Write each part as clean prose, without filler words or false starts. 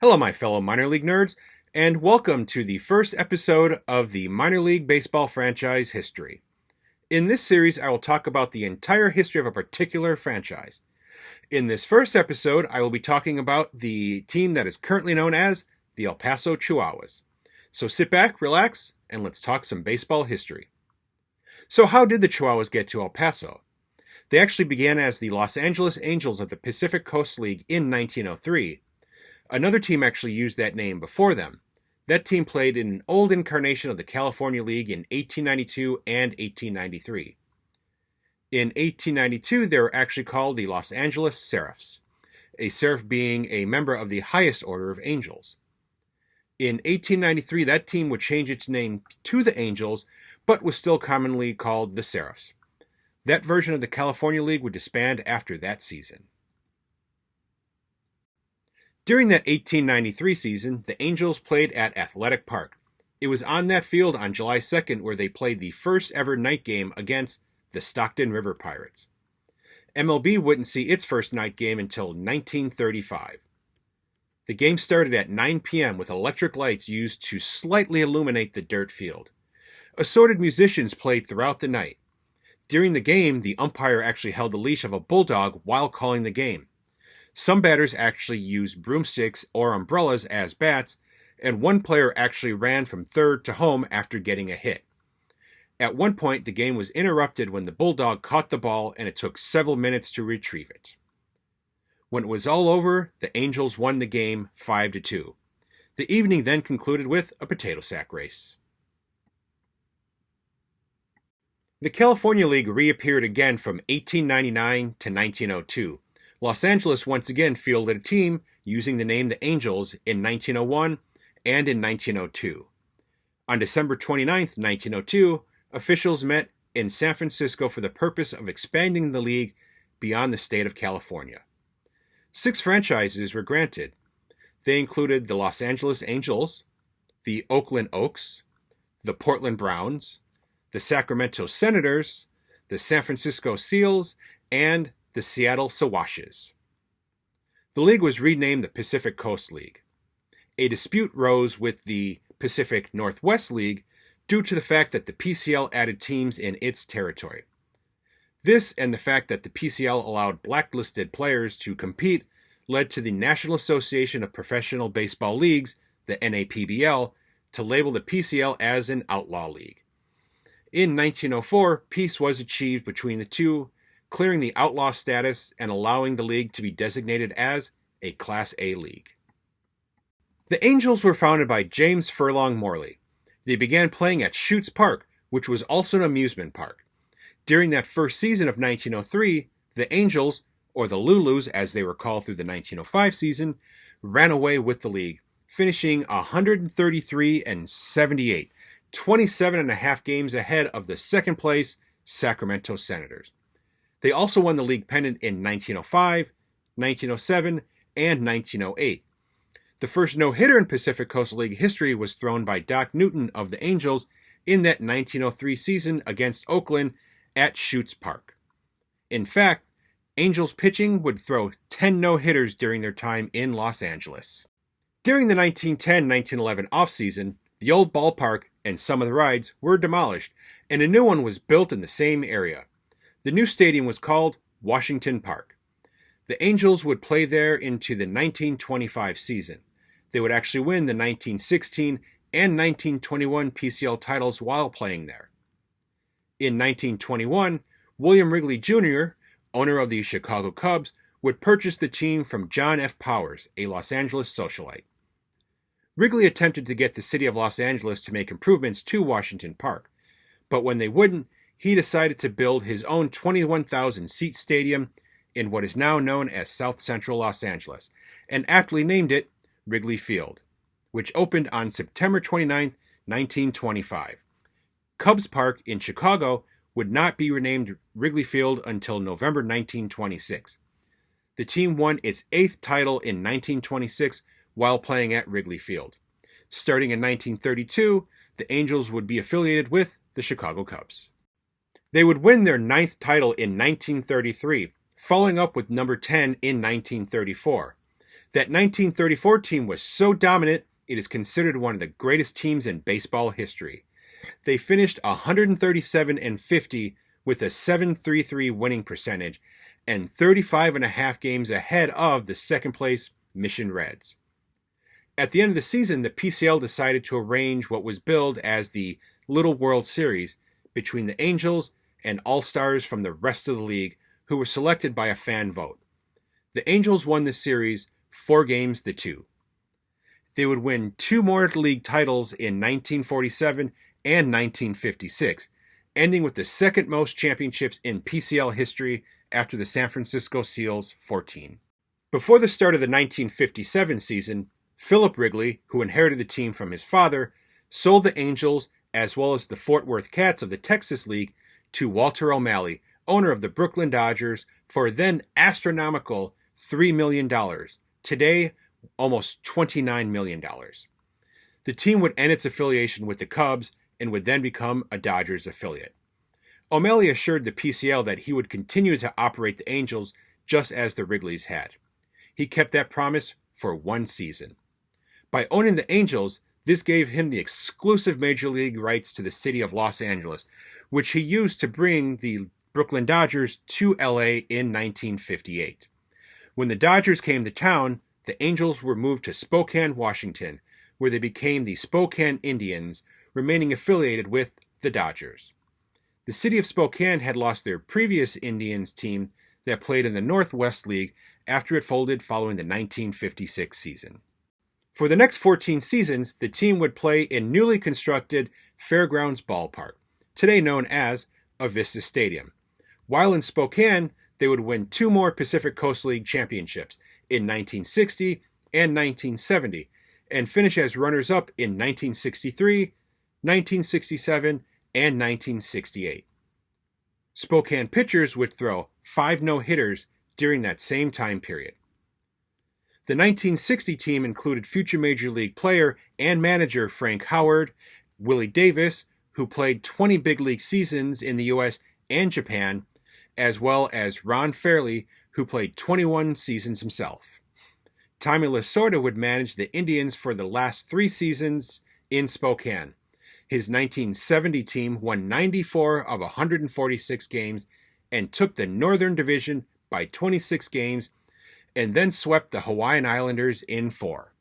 Hello, my fellow minor league nerds, and welcome to the first episode of the Minor League Baseball franchise history. In this series, I will talk about the entire history of a particular franchise. In this first episode, I will be talking about the team that is currently known as the El Paso Chihuahuas. So sit back, relax, and let's talk some baseball history. So how did the Chihuahuas get to El Paso? They actually began as the Los Angeles Angels of the Pacific Coast League in 1903. Another team actually used that name before them. That team played in an old incarnation of the California League in 1892 and 1893. In 1892, they were actually called the Los Angeles Seraphs, a seraph being a member of the highest order of angels. In 1893, that team would change its name to the Angels, but was still commonly called the Seraphs. That version of the California League would disband after that season. During that 1893 season, the Angels played at Athletic Park. It was on that field on July 2nd where they played the first ever night game against the Stockton River Pirates. MLB wouldn't see its first night game until 1935. The game started at 9 p.m. with electric lights used to slightly illuminate the dirt field. Assorted musicians played throughout the night. During the game, the umpire actually held the leash of a bulldog while calling the game. Some batters actually used broomsticks or umbrellas as bats, and one player actually ran from third to home after getting a hit. At one point, the game was interrupted when the bulldog caught the ball and it took several minutes to retrieve it. When it was all over, the Angels won the game 5-2. The evening then concluded with a potato sack race. The California League reappeared again from 1899 to 1902. Los Angeles once again fielded a team using the name the Angels in 1901 and in 1902. On December 29, 1902, officials met in San Francisco for the purpose of expanding the league beyond the state of California. 6 franchises were granted. They included the Los Angeles Angels, the Oakland Oaks, the Portland Browns, the Sacramento Senators, the San Francisco Seals, and the Seattle Siwashes. The league was renamed the Pacific Coast League. A dispute rose with the Pacific Northwest League due to the fact that the PCL added teams in its territory. This and the fact that the PCL allowed blacklisted players to compete led to the National Association of Professional Baseball Leagues, the NAPBL, to label the PCL as an outlaw league. In 1904, peace was achieved between the two, clearing the outlaw status and allowing the league to be designated as a Class A league. The Angels were founded by James Furlong Morley. They began playing at Schutz Park, which was also an amusement park. During that first season of 1903, the Angels, or the Lulus as they were called through the 1905 season, ran away with the league, finishing 133-78, 27.5 games ahead of the second place Sacramento Senators. They also won the league pennant in 1905, 1907, and 1908. The first no-hitter in Pacific Coast League history was thrown by Doc Newton of the Angels in that 1903 season against Oakland at Schutz Park. In fact, Angels pitching would throw 10 no-hitters during their time in Los Angeles. During the 1910-1911 offseason, the old ballpark and some of the rides were demolished, and a new one was built in the same area. The new stadium was called Washington Park. The Angels would play there into the 1925 season. They would actually win the 1916 and 1921 PCL titles while playing there. In 1921, William Wrigley Jr., owner of the Chicago Cubs, would purchase the team from John F. Powers, a Los Angeles socialite. Wrigley attempted to get the city of Los Angeles to make improvements to Washington Park, but when they wouldn't, he decided to build his own 21,000-seat stadium in what is now known as South Central Los Angeles, and aptly named it Wrigley Field, which opened on September 29, 1925. Cubs Park in Chicago would not be renamed Wrigley Field until November 1926. The team won its 8th title in 1926 while playing at Wrigley Field. Starting in 1932, the Angels would be affiliated with the Chicago Cubs. They would win their 9th title in 1933, following up with number 10 in 1934. That 1934 team was so dominant, it is considered one of the greatest teams in baseball history. They finished 137-50 with a .733 winning percentage and 35.5 games ahead of the second-place Mission Reds. At the end of the season, the PCL decided to arrange what was billed as the Little World Series between the Angels and all-stars from the rest of the league who were selected by a fan vote. The Angels won the series 4-2. They would win 2 more league titles in 1947 and 1956, ending with the second most championships in PCL history after the San Francisco Seals' 14. Before the start of the 1957 season, Philip Wrigley, who inherited the team from his father, sold the Angels as well as the Fort Worth Cats of the Texas League to Walter O'Malley, owner of the Brooklyn Dodgers, for a then astronomical $3 million. Today, almost $29 million. The team would end its affiliation with the Cubs and would then become a Dodgers affiliate. O'Malley assured the PCL that he would continue to operate the Angels just as the Wrigleys had. He kept that promise for 1 season. By owning the Angels, this gave him the exclusive major league rights to the city of Los Angeles, which he used to bring the Brooklyn Dodgers to LA in 1958. When the Dodgers came to town, the Angels were moved to Spokane, Washington, where they became the Spokane Indians, remaining affiliated with the Dodgers. The city of Spokane had lost their previous Indians team that played in the Northwest League after it folded following the 1956 season. For the next 14 seasons, the team would play in newly constructed Fairgrounds Ballpark, today known as Avista Stadium. While in Spokane, they would win 2 more Pacific Coast League championships in 1960 and 1970, and finish as runners-up in 1963, 1967, and 1968. Spokane pitchers would throw 5 no-hitters during that same time period. The 1960 team included future Major League player and manager Frank Howard, Willie Davis, who played 20 big league seasons in the U.S. and Japan, as well as Ron Fairley, who played 21 seasons himself. Tommy Lasorda would manage the Indians for the last 3 seasons in Spokane. His 1970 team won 94 of 146 games and took the Northern Division by 26 games, and then swept the Hawaiian Islanders in 4.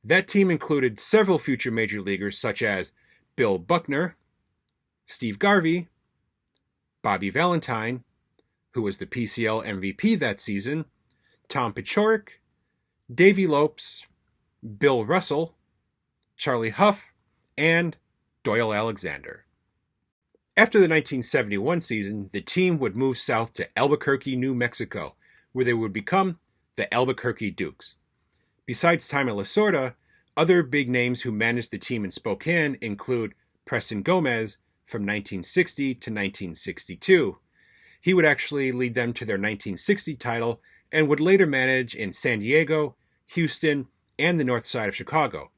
That team included several future major leaguers such as Bill Buckner, Steve Garvey, Bobby Valentine, who was the PCL MVP that season, Tom Paciorek, Davey Lopes, Bill Russell, Charlie Huff, and Doyle Alexander. After the 1971 season, the team would move south to Albuquerque, New Mexico, where they would become the Albuquerque Dukes. Besides Tommy Lasorda, other big names who managed the team in Spokane include Preston Gomez from 1960 to 1962. He would actually lead them to their 1960 title and would later manage in San Diego, Houston, and the north side of Chicago.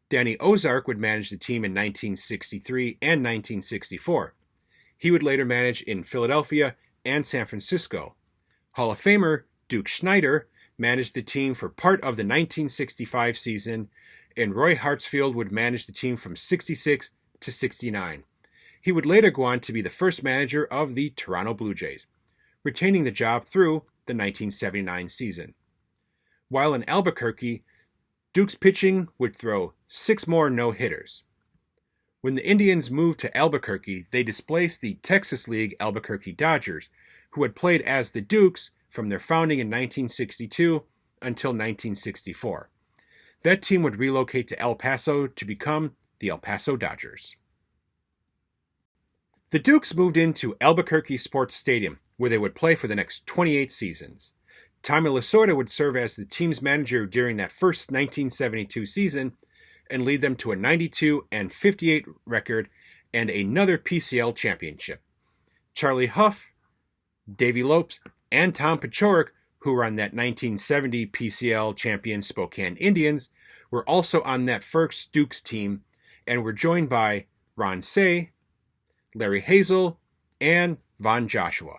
Danny Ozark would manage the team in 1963 and 1964. He would later manage in Philadelphia and San Francisco. Hall of Famer Duke Schneider managed the team for part of the 1965 season, and Roy Hartsfield would manage the team from 66 to 69. He would later go on to be the first manager of the Toronto Blue Jays, retaining the job through the 1979 season. While in Albuquerque, Duke's pitching would throw 6 more no-hitters. When the Indians moved to Albuquerque, they displaced the Texas League Albuquerque Dodgers, who had played as the Dukes from their founding in 1962 until 1964. That team would relocate to El Paso to become the El Paso Dodgers. The Dukes moved into Albuquerque Sports Stadium, where they would play for the next 28 seasons. Tommy Lasorda would serve as the team's manager during that first 1972 season and lead them to a 92-58 record and another PCL championship. Charlie Huff, Davey Lopes, and Tom Paciorek, who were on that 1970 PCL champion Spokane Indians, were also on that first Dukes team, and were joined by Ron Say, Larry Hazel, and Von Joshua.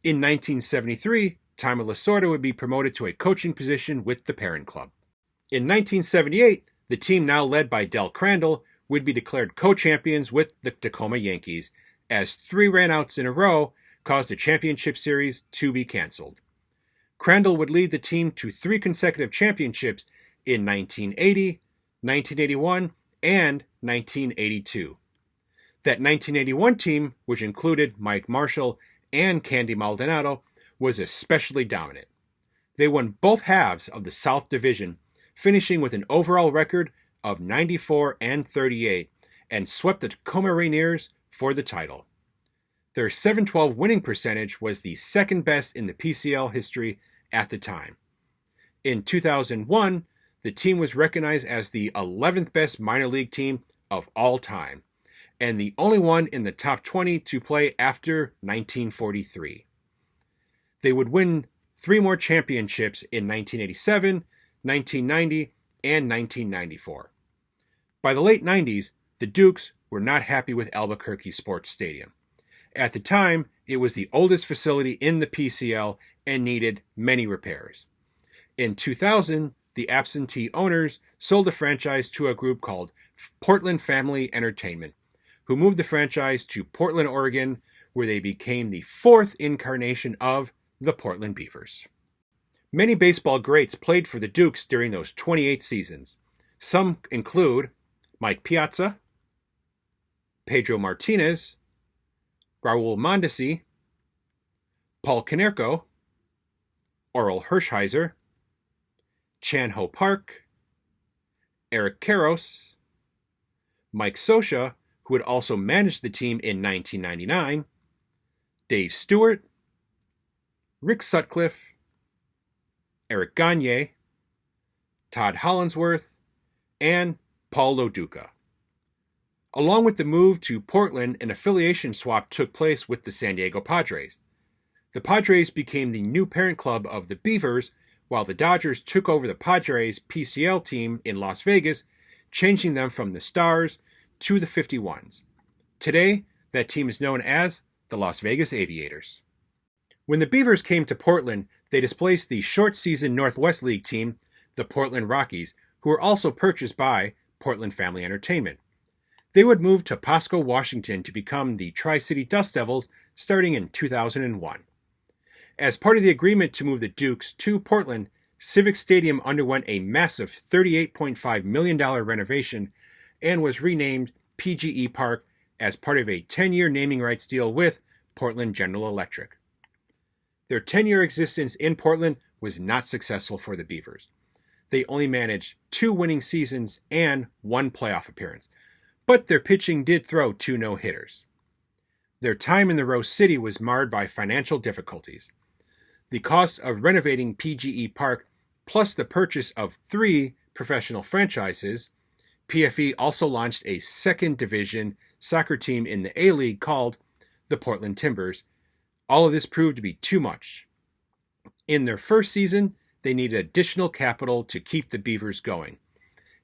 In 1973, Tommy Lasorda would be promoted to a coaching position with the parent club. In 1978, the team now led by Del Crandall would be declared co-champions with the Tacoma Yankees, as 3 rainouts in a row caused the championship series to be canceled. Crandall would lead the team to 3 consecutive championships in 1980, 1981, and 1982. That 1981 team, which included Mike Marshall and Candy Maldonado, was especially dominant. They won both halves of the South Division, finishing with an overall record of 94-38, and swept the Tacoma Rainiers for the title. Their .712 winning percentage was the second best in the PCL history at the time. In 2001, the team was recognized as the 11th best minor league team of all time, and the only one in the top 20 to play after 1943. They would win 3 more championships in 1987, 1990, and 1994. By the late 90s, the Dukes were not happy with Albuquerque Sports Stadium. At the time, it was the oldest facility in the PCL and needed many repairs. In 2000, the absentee owners sold the franchise to a group called Portland Family Entertainment, who moved the franchise to Portland, Oregon, where they became the 4th incarnation of the Portland Beavers. Many baseball greats played for the Dukes during those 28 seasons. Some include Mike Piazza, Pedro Martinez, Raul Mondesi, Paul Konerko, Oral Hershiser, Chan Ho Park, Eric Karros, Mike Scioscia, who had also managed the team in 1999, Dave Stewart, Rick Sutcliffe, Eric Gagne, Todd Hollinsworth, and Paul Lo Duca. Along with the move to Portland, an affiliation swap took place with the San Diego Padres. The Padres became the new parent club of the Beavers, while the Dodgers took over the Padres PCL team in Las Vegas, changing them from the Stars to the 51s. Today, that team is known as the Las Vegas Aviators. When the Beavers came to Portland, they displaced the short-season Northwest League team, the Portland Rockies, who were also purchased by Portland Family Entertainment. They would move to Pasco, Washington to become the Tri-City Dust Devils starting in 2001. As part of the agreement to move the Dukes to Portland, Civic Stadium underwent a massive $38.5 million renovation and was renamed PGE Park as part of a 10-year naming rights deal with Portland General Electric. Their 10-year existence in Portland was not successful for the Beavers. They only managed 2 winning seasons and 1 playoff appearance, but their pitching did throw 2 no-hitters. Their time in the Rose City was marred by financial difficulties. The cost of renovating PGE Park, plus the purchase of 3 professional franchises, PFE also launched a second division soccer team in the A-League called the Portland Timbers. All of this proved to be too much. In their first season, they needed additional capital to keep the Beavers going.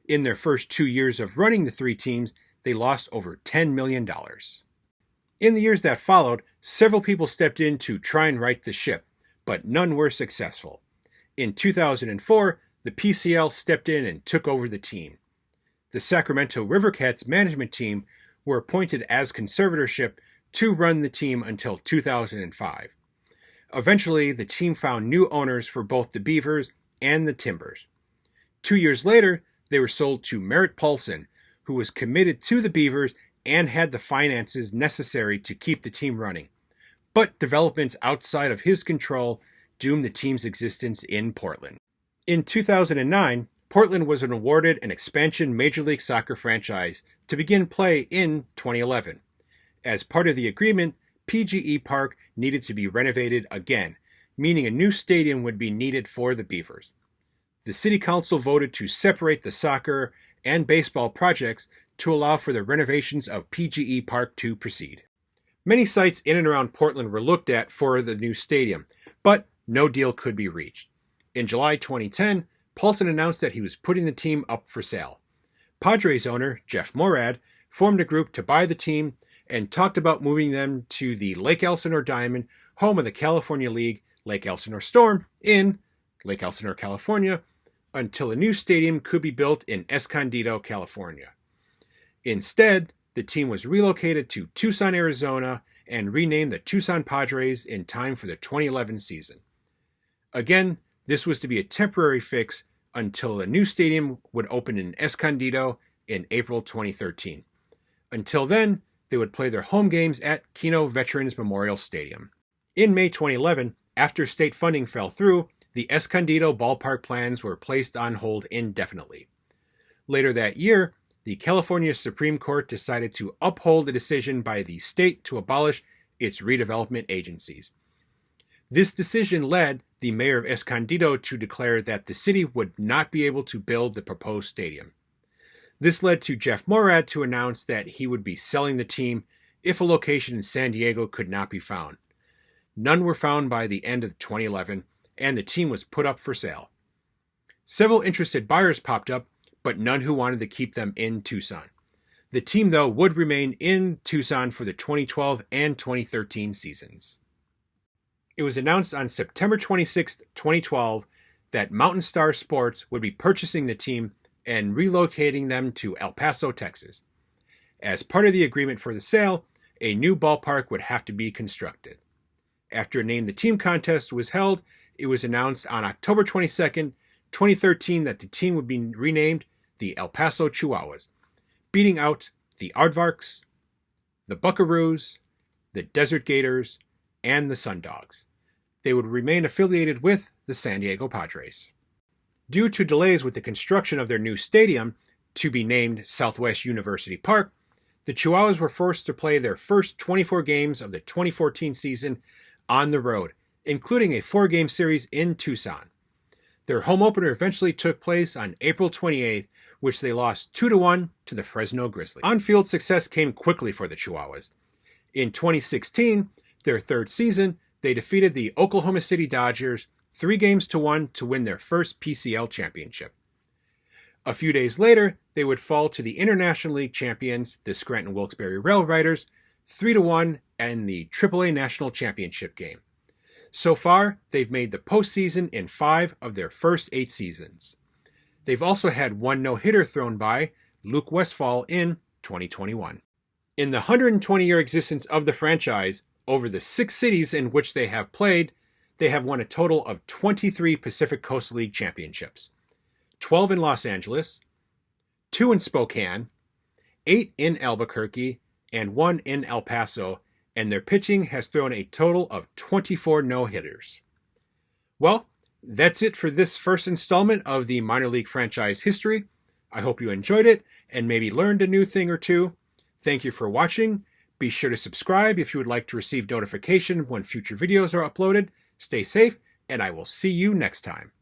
In their first 2 years of running the 3 teams, they lost over $10 million. In the years that followed, several people stepped in to try and right the ship, but none were successful. In 2004, the PCL stepped in and took over the team. The Sacramento Rivercats management team were appointed as conservatorship to run the team until 2005. Eventually, the team found new owners for both the Beavers and the Timbers. 2 years later, they were sold to Merritt Paulson, who was committed to the Beavers and had the finances necessary to keep the team running. But developments outside of his control doomed the team's existence in Portland. In 2009, Portland was awarded an expansion Major League Soccer franchise to begin play in 2011. As part of the agreement, PGE Park needed to be renovated again, meaning a new stadium would be needed for the Beavers. The City Council voted to separate the soccer and baseball projects to allow for the renovations of PGE Park to proceed. Many sites in and around Portland were looked at for the new stadium, but no deal could be reached. In July 2010, Paulson announced that he was putting the team up for sale. Padres owner Jeff Morad formed a group to buy the team and talked about moving them to the Lake Elsinore Diamond, home of the California League Lake Elsinore Storm in Lake Elsinore, California, until a new stadium could be built in Escondido, California. Instead, the team was relocated to Tucson, Arizona, and renamed the Tucson Padres in time for the 2011 season. Again, this was to be a temporary fix until a new stadium would open in Escondido in April 2013. Until then, they would play their home games at Keno Veterans Memorial Stadium. In May 2011, after state funding fell through, the Escondido ballpark plans were placed on hold indefinitely. Later that year, the California Supreme Court decided to uphold a decision by the state to abolish its redevelopment agencies. This decision led the mayor of Escondido to declare that the city would not be able to build the proposed stadium. This led to Jeff Morad to announce that he would be selling the team if a location in San Diego could not be found. None were found by the end of 2011, and the team was put up for sale. Several interested buyers popped up, but none who wanted to keep them in Tucson. The team, though, would remain in Tucson for the 2012 and 2013 seasons. It was announced on September 26, 2012, that Mountain Star Sports would be purchasing the team and relocating them to El Paso, Texas. As part of the agreement for the sale, a new ballpark would have to be constructed. After a Name the Team contest was held, it was announced on October 22, 2013 that the team would be renamed the El Paso Chihuahuas, beating out the Aardvarks, the Buckaroos, the Desert Gators, and the Sundogs. They would remain affiliated with the San Diego Padres. Due to delays with the construction of their new stadium, to be named Southwest University Park, the Chihuahuas were forced to play their first 24 games of the 2014 season on the road, including a 4-game series in Tucson. Their home opener eventually took place on April 28th, which they lost 2-1 to the Fresno Grizzlies. On-field success came quickly for the Chihuahuas. In 2016, their third season, they defeated the Oklahoma City Dodgers 3-1 to win their first PCL championship. A few days later, they would fall to the International League champions, the Scranton Wilkes-Barre Rail Riders, 3-1 in the AAA National Championship game. So far, they've made the postseason in 5 of their first 8 seasons. They've also had one no-hitter thrown by Luke Westfall in 2021. In the 120-year existence of the franchise, over the 6 cities in which they have played, they have won a total of 23 Pacific Coast League championships, 12 in Los Angeles, 2 in Spokane, 8 in Albuquerque, and 1 in El Paso, and their pitching has thrown a total of 24 no-hitters. Well, that's it for this first installment of the minor league franchise history. I hope you enjoyed it and maybe learned a new thing or two. Thank you for watching. Be sure to subscribe if you would like to receive notification when future videos are uploaded. Stay safe, and I will see you next time.